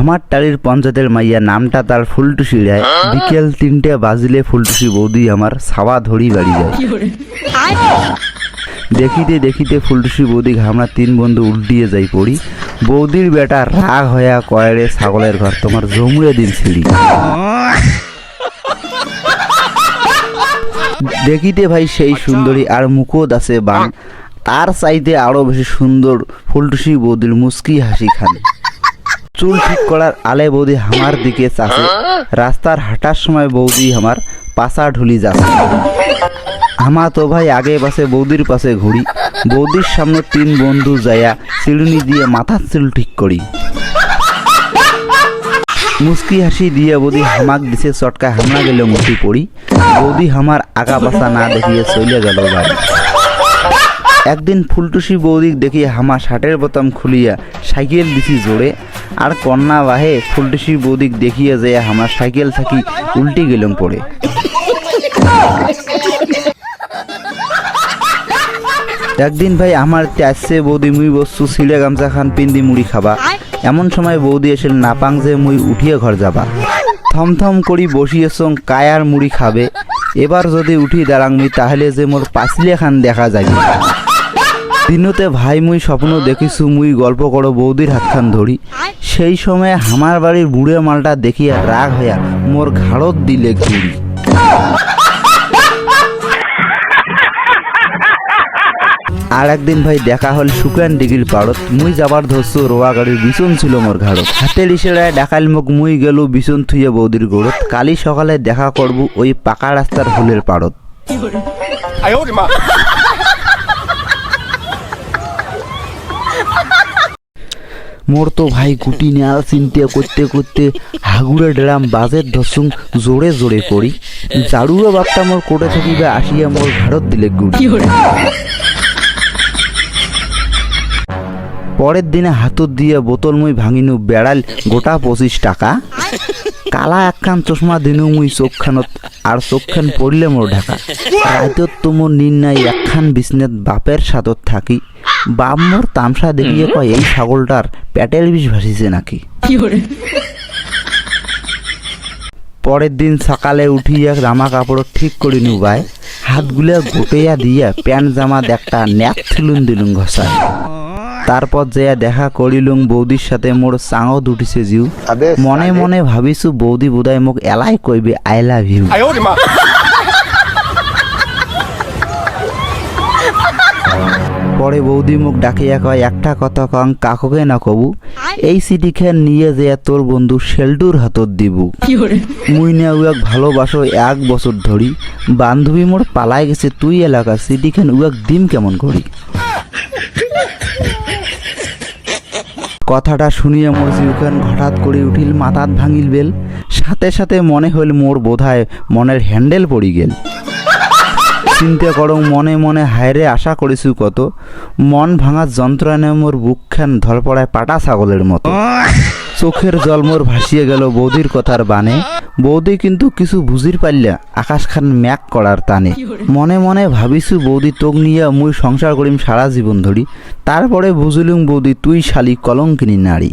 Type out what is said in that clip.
আমার টালির পঞ্চায়েতের মাইয়া নামটা তার ফুলটুসি রায়। বিকেল 3টে বাজিলে ফুলটুসি বৌদি আমার ছাওয়া ধরি বাড়ি যায়। দেখিতে দেখিতে ফুলটুসি বৌদি আমরা 3 বন্ধু উল্টিয়ে যাই পড়ি। বৌদির বেটা রাগ হইয়া কয়রে ছাগলের ঘর তোমার জমুয়ে দিন ছিড়ি। দেখিতে ভাই সেই সুন্দরী আর মুখোদ আছে বান, তার চাইতে আরো বেশি সুন্দর ফুলটুসি বৌদির মুস্কি হাসি খানে। চুল ঠিক করার আলে বৌদি আমার দিকে চাষে। রাস্তার হাঁটার সময় বৌদি আমার পাশা ঢুলি যাচ্ছে। আমার তো ভাই আগে পাশে বৌদির পাশে ঘুরি। বৌদির সামনে 3 বন্ধু যাইয়া চিরুনি দিয়ে মাথার চুল ঠিক করি। মুস্কি হাসি দিয়ে বৌদি হামাক দিছে চটকা, হামলা গেলে মুটি পড়ি। বৌদি আমার আগা পাশা না দেখিয়ে চলে গেল বাড়ি। একদিন ফুলটুসি বৌদি দেখি হামা শার্টের বোতাম খুলিয়া সাইকেল দিছি জোরে, আর কন্যা বাহে ফুলটুসি বৌদিক দেখিয়ে যায় আমার সাইকেল থাকি উল্টি গেলাম পড়ে। একদিন ভাই আমার আসছে বৌদি মুই বস্তু ছিঁড়ে গামছা খান পিন্দি মুড়ি খাবা। এমন সময় বৌদি এসে নাপাং যে মুই উঠিয়ে ঘর যাবা। থমথম করি বসিয়েছং কায়ার মুড়ি খাবে। এবার যদি উঠি দাঁড়াংমি তাহলে যে মোর পাঁচলিয়া খান দেখা যাবে। দিনতে ভাই মুই স্বপ্ন দেখিছু মুই গল্প করো বৌদির হাতখান ধরি। সেই সময় আমার বাড়ির বুড়ে মালটা দেখিয়া রাগ হইয়া মোর ঘাড়ত দিলে ঘুরি। আর একদিন ভাই দেখা হল শুকান ডিগির পাড়ত। মুই যাবার ধরছু রোয়া গাড়ির বিছন ছিল মোর ঘাড়ত। হাতের ইশারায় ডাকাইল মুখ মুই গেল বিছন থুইয়ে বৌদির গোড়ত। কালি সকালে দেখা করবো ওই পাকা রাস্তার হুলের পাড়ত। মোর তো ভাই গুটি নেওয়ার চিন্তা করতে করতে হাগুড়ে ডেরাম বাজের ধসুং জোরে জোরে করি। জাড়ুয়া বাপটা মোর কোটে থাকিবে আসিয়া মোর ঘাড়ত দিলে গুটি। পরের দিনে হাতত দিয়ে বোতল মুই ভাঙিনু বেড়াল গোটা 25 টাকা। কালা একখান চশমা দিনু মুই চোখখানত, আর চোখখান পড়লে মোর ঢাকা। রাইতত তো মোর নির্ণয় একখান বিছনেত বাপের সাথত থাকি। বাপ মোর তামসা দেখিয়ে কয় এই ছাগলটার পেটের বিষ ভাসিছে নাকি। পরের দিন সকালে উঠিয়া জামা কাপড় ঠিক করি নুবাই, হাতগুলা গোটেয়া দিয়া প্যান্ট জামা একটা ন্যাক থিলুন দিলুম ঘষায়। তারপর যে দেখা করিলুম বৌদির সাথে মোর চাঙত উঠিছে জিউ। মনে মনে ভাবিছু বৌদি বোধহয় মোক এলাই কইবে আই লাভ ইউ। পরে বৌদি মুখ ডাকিয়া কয় একটা কথা কং কাকুকে না কবু, এই চিঠি খান নিয়ে যে তোর বন্ধু শেল্টুর হাতত দিবু। মুই না উয়াক ভালোবাসো 1 বছর ধরি। বান্ধবী মোর পালাই গেছে তুই এলাকা, চিঠি খান উয়াক দিম কেমন করি। কথাটা শুনিয়া মোর জিউখান হঠাৎ করে উঠিল, মাথাত ভাঙিল বেল। সাথে সাথে মনে হইল মোর বোধহয় মনের হ্যান্ডেল পড়ি গেল। চিন্তা করো মনে মনে হায়রে আশা করেছু কত। মন ভাঙার যন্ত্রণায় মোর বুকখান ধরপড়ায় পাটা ছাগলের মতো। চোখের জল মোর ভাসিয়ে গেল বৌদির কথার বানে। বৌদি কিন্তু কিছু বুঝির পারলা আকাশখান ম্যাক করার টানে। মনে মনে ভাবিছু বৌদি তোক নিয়ে মুই সংসার করিম সারা জীবন ধরি। তারপরে বুঝলুম বৌদি তুই শালি কলঙ্কিনী নারী।